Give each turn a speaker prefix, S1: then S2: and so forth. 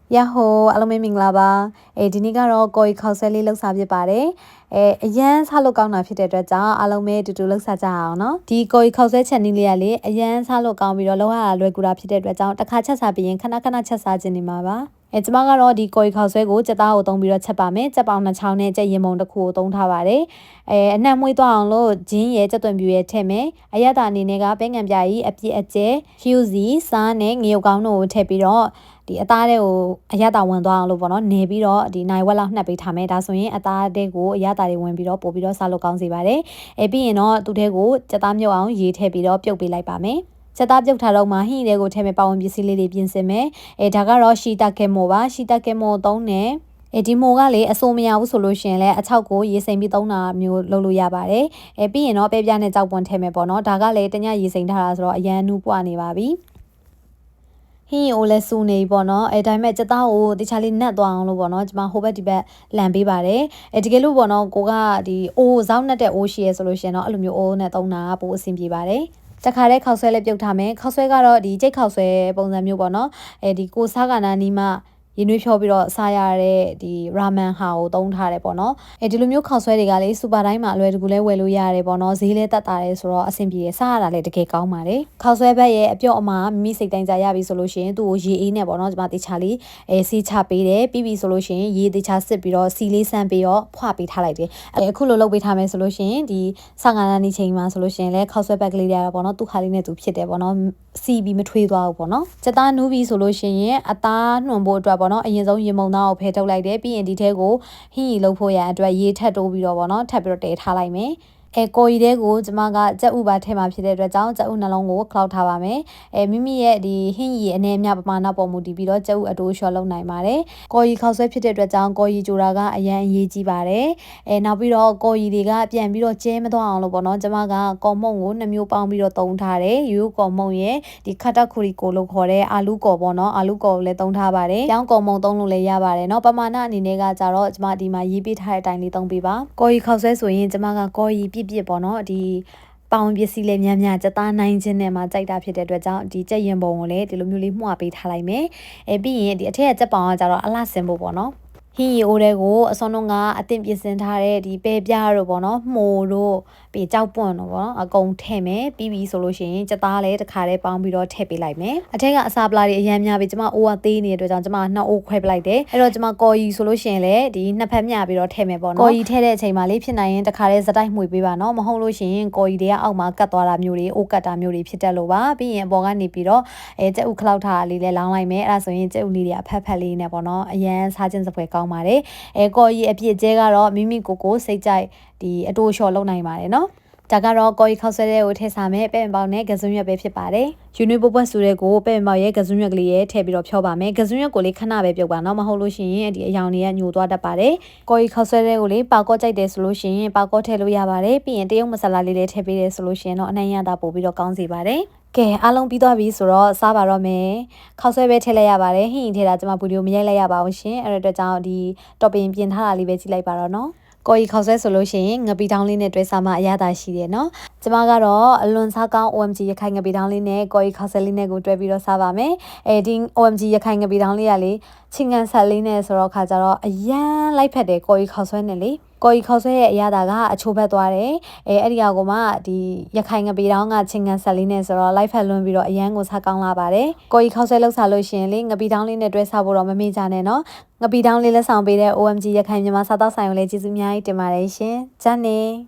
S1: ရဟိုအလုံးမင်္ဂလာပါဒီနေ့ကတော့ကိုရီခေါက်ဆွဲလေးလှုပ်ရှားဖြစ်ပါတယ်အရန်ဆလို့ကောင်းတာဖြစ်တဲ့အတွက်ကြောင့်အားလုံးပဲတူတူလှုပ်ရှားကြအောင်နော်ဒီကိုရီခေါက်ဆွဲချက်နည်းလေးကလေအရန်ဆလို့ကောင်းပြီးတော့လောက်ရတာလွယ်ကူတာဖြစ်တဲ့အတွက်ကြောင့်တစ်ခါချက်စားပြီးရင်ခဏချက်စားခြင်းနေမှာပါကျမကတော့ဒီကိုရီခေါက်ဆွဲကိုကြက်သားကိုသုံးပြီးတော့ချက်ပါမယ်ကြက်ပေါင်2ချောင်းနဲ့ကြက်ရင်မုံတစ်ခုကိုသုံးထားပါတယ်အနှံ့မွေးသွားအောင်လို့ဂျင်းရဲ့ကြက်သွန်ပြူရဲ့ထည့်မယ်အရသာအနေနဲ့ကပဲငံပြာကြီးအပြည့်အကျဲဖြူစီစားနဲ့ငရုတ်ကောင်းတို့ကိုထည့်ပြီးတော့ဒီအသားတွေကိုအရသာဝင်သွားအောင်လို့ပေါ့နော်နေပြီးတော့ဒီနိုင်ဝက်လောက်နှက်ပေးထားမယ်ဒါဆိုရင်အသားတွေကိုအရသာတွေဝင်ပြီးတော့ပို့ပြီးတော့စားလို့ကောင်းစေပါတယ်ပြီးရင်တော့သူ့ထဲကိုကြက်သားမြုပ်အောင်ရေးထည့်ပြီးတော့ပြုတ်ပေးလိုက်ပါမယ်ချက်သားပြုတ်ထားတော့မှဟင်းတွေကိုထည့်မဲ့ပါဝင်ပစ္စည်းလေးတွေပြင်ဆင်မယ်ဒါကတော့ရှီတာကဲမိုပါရှီတာကဲမိုသုံးတယ်ဒီမိုကလေအစိုးမရဘူးဆိုလို့ရှိရင်လည်းအချောက်ကိုရေစိမ်ပြီးသုံးတာမျိုးလုပ်လို့ရပါတယ်ပြီးရင်တော့ပဲပြားနဲ့ကြောက်ပွန်ထည့်မယ်ပေါ့နော်ဒါကလည်းတညရေစိမ်ထားတာဆိုတော့အရန်နူးပွားနေပါပြီဟင်းအိုလဲစူနေပေါ့နော်ဒါပေမဲ့ကြက်သားကိုတခြားလေးနတ်သွားအောင်လို့ပေါ့နော်ကျွန်မဟိုဘက်ဒီဘက်လန်ပေးပါတယ်တကယ်လို့ပေါ့နော်ကိုကဒီအိုးဇောက်နဲ့တဲ့အိုးရှိရဆိုလို့ရှိရင်တော့အဲ့လိုမျိုးအိုးနဲ့သုံးတာပိုအဆင်ပြေပါတယ်တခါတည်းခောက်ဆွဲလေးပြုတ်ထားမယ်ခောက်ဆွဲကတော့ဒီကြိတ်ခောက်ဆွဲပုံစံမျိုးပေါ့နော်ဒီကိုစားကနာနီးမှရင်းနှွေးဖြောပြီးတော့စားရတဲ့ဒီရာမန်ဟာကိုသုံးထားတယ်ပေါ့နော်ဒီလိုမျိုးခောက်ဆွဲတွေကလေစူပါတိုင်းမှာအလွယ်တကူလဲဝယ်လို့ရတယ်ပေါ့နော်ဈေးလဲတက်တာတယ်ဆိုတော့အဆင်ပြေတယ်စားရတာလည်းတကယ်ကောင်းပါတယ်ခောက်ဆွဲဘက်ရဲ့အပြော့အမှာမိစိတ်တိုင်းကြရပြီဆိုလို့ရှိရင်သူ့ကိုရေအေးနဲ့ပေါ့နော်ဒီမှာတေချာလေးစီးချပေးတယ်ပြီးပြီဆိုလို့ရှိရင်ရေတေချာစစ်ပြီးတော့စီလေးဆန်းပြီးတော့ဖွာပေးထားလိုက်တယ်အခုလိုလုပ်ပေးထားမယ်ဆိုလို့ရှိရင်ဒီ15နာရီချိန်မှာဆိုလို့ရှိရင်လဲခောက်ဆွဲဘက်ကလေးတွေရတာပေါ့နော်သူ့ခါလေးနဲ့သူဖြစ်တယ်ပေါ့နော်စီပြီးမထွေးသွားဘူးပေါ့နော်စက်သားနူးပြီဆိုလို့ရှိရင်အသားနှွန်ဖို့အတွက်ပေါ့နော်အရင်ဆုံးရေမုံသားကိုဖယ်ထုတ်လိုက်တယ်ပြီးရင်ဒီထဲကိုဟင်းရီလုပ်ဖို့ရန်အတွက်ရေထပ်တိုးပြီးတော့ပေါ့နော်ထပ်ပြီးတော့တည်ထားလိုက်မယ်ကိုရီတဲကိုကျမကကြက်ဥပါထဲမှာဖြစ်တဲ့အတွက်ကြောင့်ကြက်ဥနှလုံးကိုခောက်ထားပါမယ်မိမိရဲ့ဒီဟင်းရီအနေအများပမာဏပေါ်မူတည်ပြီးတော့ကြက်ဥအတိုးလျှော်လုပ်နိုင်ပါတယ်ကိုရီခောက်ဆွဲဖြစ်တဲ့အတွက်ကြောင့်ကိုရီကြိုတာကအရန်အရေးကြီးပါတယ်နောက်ပြီးတော့ကိုရီတွေကပြန်ပြီးတော့ကျဲမသွားအောင်လို့ပေါ့နော်ကျမကကော်မုံကို2မျိုးပေါင်းပြီးတော့သုံးထားတယ်ရိုးကော်မုံရဲ့ဒီခတ်တက်ခူရီကိုလို့ခေါ်တဲ့အာလူကော်ပေါ့နော်အာလူကော်ကိုလည်းသုံးထားပါတယ်ပြောင်းကော်မုံသုံးလို့လည်းရပါတယ်เนาะပမာဏအနေနဲ့ကကြတော့ကျမဒီမှာရေးပေးထားတဲ့အတိုင်းလေးသုံးပေးပါကိုရီခောက်ဆွဲဆိုရင်ကျမကကိုရီပြစ်ပေါ့နော်ဒီပေါင်ပစ္စည်းလေးများကြက်သားနိုင်ခြင်းနဲ့မှကြိုက်တာဖြစ်တဲ့အတွက်ကြောင့်ဒီကြက်ရင်ပုံကိုလည်းဒီလိုမျိုးလေးမှုတ်ပေးထားလိုက်မယ်ပြီးရင်ဒီအထက်ကကြက်ပေါင်ကကြတော့အလှဆင်ဖို့ပေါ့နော်ဟင်းရီအိုးတွေကိုအစောလုံးကအသင့်ပြင်ဆင်ထားတဲ့ဒီပဲပြားတို့ပေါ့နော်မှိုတို့ပြီးကြောက်ပွန့်တို့ပေါ့နော်အကုန်ထည့်မယ်ပြီးပြီဆိုလို့ရှိရင်ကြက်သားလည်းတစ်ခါတည်းပေါင်းပြီးတော့ထည့်ပေးလိုက်မယ်အထက်ကအစာပလာတွေအရန်များပြီးကျမအိုးကသေးနေတဲ့အတွက်ကြောင့်ကျမ2အိုးခွဲပလိုက်တယ်အဲ့တော့ကျမကော်ရီဆိုလို့ရှိရင်လည်းဒီနှစ်ဖက်မျှပြီးတော့ထည့်မယ်ပေါ့နော်ကော်ရီထည့်တဲ့အချိန်မှာလေးဖြစ်နိုင်ရင်တစ်ခါတည်းစတိုက်မှွေပေးပါနော်မဟုတ်လို့ရှိရင်ကော်ရီတွေကအောက်မှာကတ်သွားတာမျိုးတွေအိုးကတ်တာမျိုးတွေဖြစ်တတ်လို့ပါပြီးရင်အပေါ်ကနေပြီးတော့ကြက်ဥခလောက်ထားလေးလည်းလောင်းလိုက်မယ်အဲ့ဒါဆိုရင်ကြက်ဥလေးတွေအဖက်လေးနဲ့ပေါ့နော်အရန်စားခြင်းစပွဲကောင်းပါတယ်ကော်ရီအပြည့်ကျဲကတော့မိမိကိုစိတ်ကြိုက်ဒီအတိုးလျှော်လုပ်နိုင်ပါတယ်နော်ဒါကတော့ကော်ရီခောက်ဆွဲတဲ့ကိုထည့်စားမယ်ပဲ့ပင်ပေါင်းနဲ့ကစွန်းရွက်ပဲဖြစ်ပါတယ်ယူနွေပွက်ဆူတဲ့ကိုပဲ့ပင်ပေါင်းရဲ့ကစွန်းရွက်ကလေးရဲ့ထည့်ပြီးတော့ဖြောပါမယ်ကစွန်းရွက်ကိုလေးခဏပဲပြုတ်ပါနော်မဟုတ်လို့ရှိရင်ဒီအယောင်တွေကညိုသွားတတ်ပါတယ်ကော်ရီခောက်ဆွဲတဲ့ကိုလေးပါကော့ကြိုက်တယ်ဆိုလို့ရှိရင်ပါကော့ထည့်လို့ရပါတယ်ပြီးရင်တရုတ်မဆလာလေးလည်းထည့်ပေးတယ်ဆိုလို့ရှိရင်တော့အနှံ့ရတာပို့ပြီးတော့ကောင်းစေပါတယ်ကဲအားလုံးပြီးသွားပြီဆိုတော့စားပါတော့မယ်ခောက်ဆွဲပဲထည့်လိုက်ရပါတယ်ဟင်းထည့်တာကျွန်မဗီဒီယိုမရိုက်လိုက်ရပါဘူးရှင်အဲ့အတွက်ကြောင့်ဒီ topping ပြင်ထားတာလေးပဲကြည့်လိုက်ပါတော့နော်ကော်ရီခောက်ဆွဲဆိုလို့ရှိရင်ငပီတောင်းလေးနဲ့တွဲစားမှအရသာရှိတယ်နော်ကျမကတော့အလွန်စားကောင်း OMG ရခိုင်ငပီတောင်းလေးနဲ့ကော်ရီခောက်ဆွဲလေးနဲ့ကိုတွဲပြီးတော့စားပါမယ်ဒီ OMG ရခိုင်ငပီတောင်းလေးကလေချင်းကန်ဆက်လေးနဲ့ဆိုတော့ခါကြတော့အရန်လိုက်ဖက်တယ်ကော်ရီခောက်ဆွဲနဲ့လေကော်ရီခောက်ဆွဲရဲ့အရသာကအချိုးဘက်သွားတယ်အဲ့ဒီကောင်ကမှဒီရခိုင်ငပီတောင်းကချင်းကန်ဆက်လေးနဲ့ဆိုတော့လိုက်ဖက်လွန်းပြီးတော့အရန်ကိုစားကောင်းလာပါတယ်ကော်ရီခောက်ဆွဲလောက်စားလို့ရှိရင်လေငပီတောင်းလေးနဲ့တွဲစားဖို့တော့မမေ့ကြနဲ့နော်ငပီတောင်းလေးလက်ဆောင်ပေးတဲ့ OMG ရခိုင်မြန်မာစားသောက်ဆိုင်ကိုလည်းကျေးဇူးအများကြီးတင်ပါတယ်ရှင်ဂျန်နေ